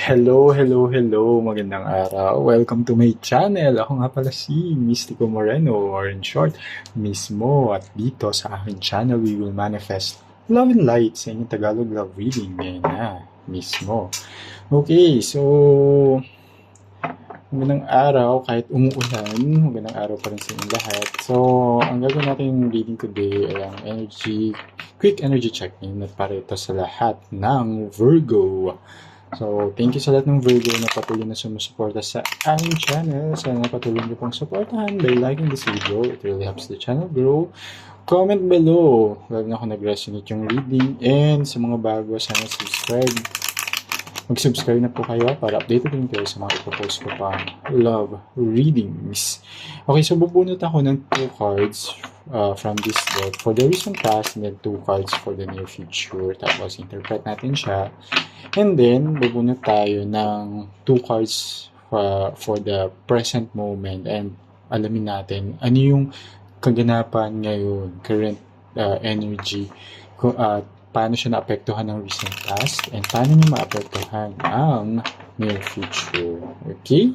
Hello. Magandang araw. Welcome to my channel. Ako nga pala si Mystico Moreno, or in short, Mismo. At dito sa aking channel, we will manifest love and light sa inyong Tagalog love reading. Ngayon na, mismo. Okay, so magandang araw kahit umuulan. Magandang araw pa rin sa inyong lahat. So, ang gagawin natin reading today ay ang quick energy check-in at para ito sa lahat ng Virgo. So, thank you sa lahat ng Virgo na patuloy na sumusuporta sa aming channel. Sana patuloy niyo pong supportahan by liking this video. It really helps the channel grow. Comment below lalo na kung nag-resonate yung reading. And sa mga bago, sana mag-subscribe na po kayo para updated din kayo sa mga ipopost ko pang love readings. Okay, so bubunot ako ng 2 cards from this deck for the recent past and then 2 cards for the near future. Tapos interpret natin siya. And then, bubunot tayo ng 2 cards for the present moment and alamin natin ano yung kaganapan ngayon, current energy, paano siya naapektuhan ng recent past and paano niya maapektuhan ang near future. Okay?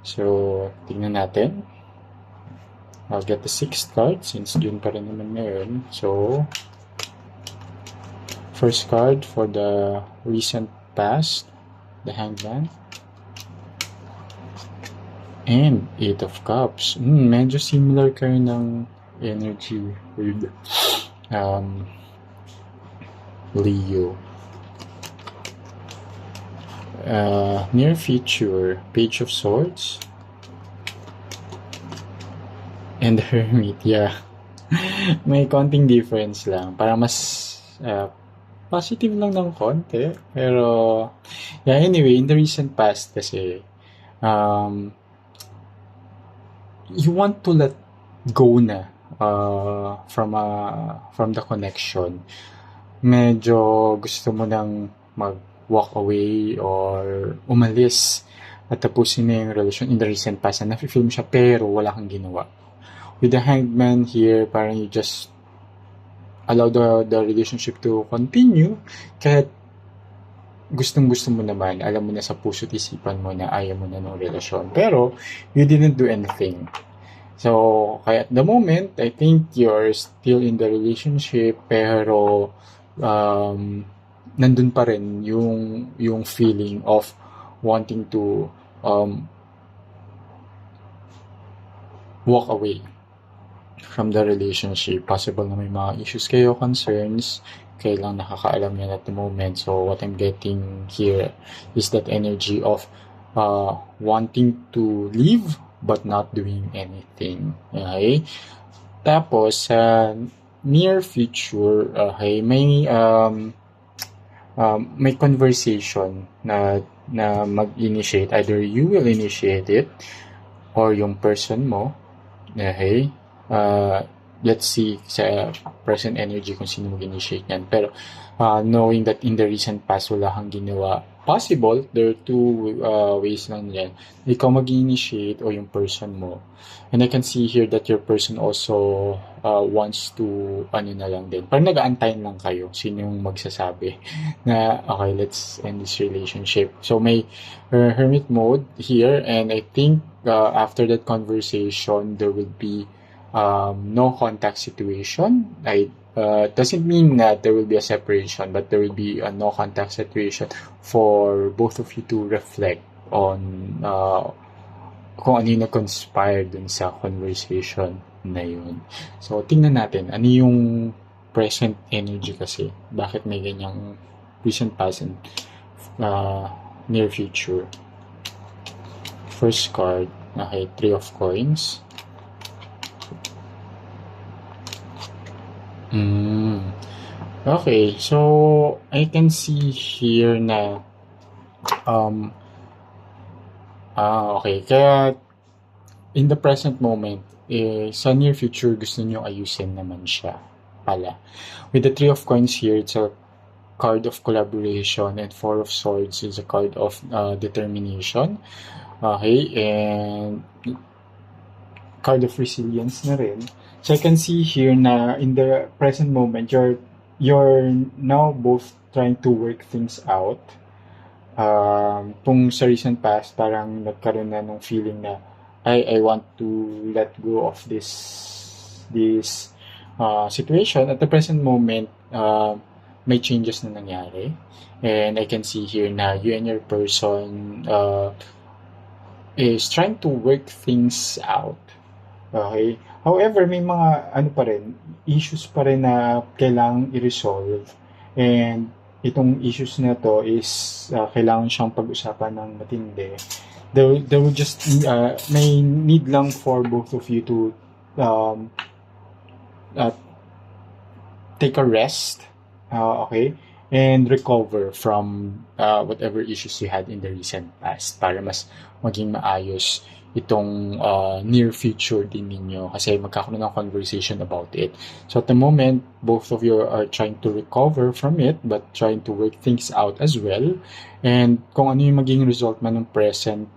So, tingnan natin. I'll get the 6th card since June pa rin naman ngayon. So, first card for the recent past, the Hangman. And 8 of Cups. Medyo similar kayo ng energy with Leo. Near future, Page of Swords. And the Hermit, yeah. May konting difference lang. Para mas positive lang ng konti. Pero, yeah, anyway, in the recent past kasi, you want to let go na from the connection. Medyo gusto mo nang mag-walk away or umalis at tapusin na yung relasyon in the recent past na nafe-feel mo siya pero wala kang ginawa. With the Hanged Man here, parang you just allow the relationship to continue kahit gustong-gusto mo naman, alam mo na sa puso't isipan mo na ayaw mo na ng relasyon. Pero, you didn't do anything. So, kaya at the moment, I think you're still in the relationship pero nandun pa rin yung feeling of wanting to walk away from the relationship. Possible na may mga issues kayo, concerns, kayo lang nakakaalam yan at the moment. So, what I'm getting here is that energy of wanting to leave but not doing anything. Okay? Tapos, sa near future, okay, may conversation na mag-initiate. Either you will initiate it or yung person mo. Okay? Let's see sa present energy kung sino mag-initiate yan. Pero, knowing that in the recent past wala kang ginawa, possible, there are 2 ways lang yan. Ikaw mag-initiate o yung person mo. And I can see here that your person also wants to, na lang din. Parang nag-aantayin lang kayo. Sino yung magsasabi na, okay, let's end this relationship. So, may hermit mode here. And I think after that conversation, there will be no contact situation. Doesn't mean that there will be a separation, but there will be a no contact situation for both of you to reflect on kung ano yung na-conspire dun sa conversation na yun. So, tingnan natin, ano yung present energy kasi. Bakit may ganyang recent past and near future. First card, okay, 3 of Coins. Okay, so I can see here na okay, kaya in the present moment sa near future gusto niyo ayusin naman siya pala. With the 3 of Coins here, it's a card of collaboration, and 4 of Swords is a card of determination. Okay, and card of resilience na rin. So I can see here na in the present moment, you're now both trying to work things out kung sa recent past, parang nagkaroon na ng feeling na I want to let go of this situation. At the present moment, may changes na nangyari. And I can see here na you and your person is trying to work things out. Okay? However, may mga issues pa rin na kailangang i-resolve. And itong issues na to is kailangan siyang pag-usapan ng matindi. There will just may need lang for both of you to take a rest, okay, and recover from whatever issues you had in the recent past para mas maging maayos itong near future din ninyo kasi magkakaroon ng conversation about it. So at the moment, both of you are trying to recover from it but trying to work things out as well. And kung ano yung maging result man ng present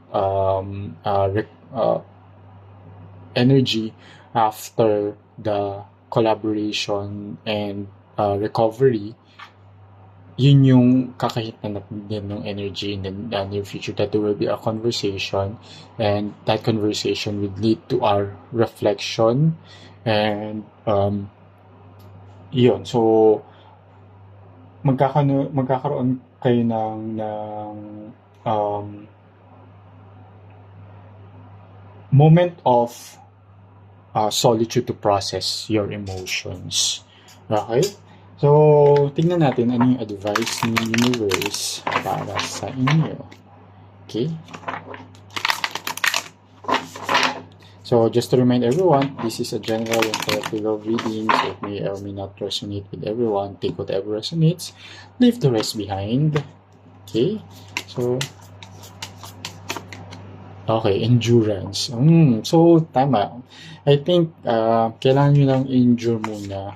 energy after the collaboration and recovery, yun yung kakahitan natin ng energy in the near future, that there will be a conversation and that conversation will lead to our reflection and yun. So magkakaroon kayo ng moment of solitude to process your emotions. Okay? So, tingnan natin ano yung advice ni Universe para sa inyo. Okay? So, just to remind everyone, this is a general and therapy love reading, so it may or may not resonate with everyone. Take whatever resonates, leave the rest behind. Okay? So, okay, endurance. So, tama. I think, kailangan nyo lang endure muna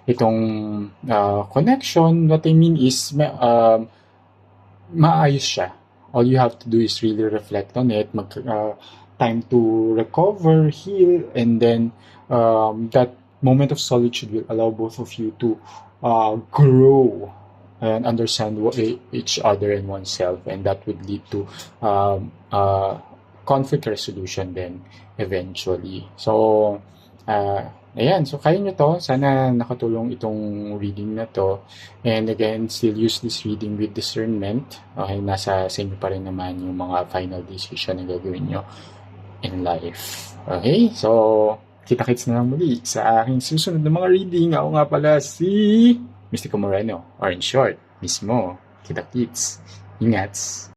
itong connection. What I mean is, maayos siya. All you have to do is really reflect on it, time to recover, heal, and then that moment of solitude will allow both of you to grow and understand each other and oneself, and that would lead to conflict resolution then eventually. So, ayan, so kaya nyo to. Sana nakatulong itong reading na to. And again, still use this reading with discernment. Okay, nasa sa inyo pa rin naman yung mga final decision na gagawin nyo in life. Okay, so kita-kits na lang muli sa aking susunod na mga reading. Ako nga pala si Mystico Moreno, or in short, mismo. Kita-kits. Ingats.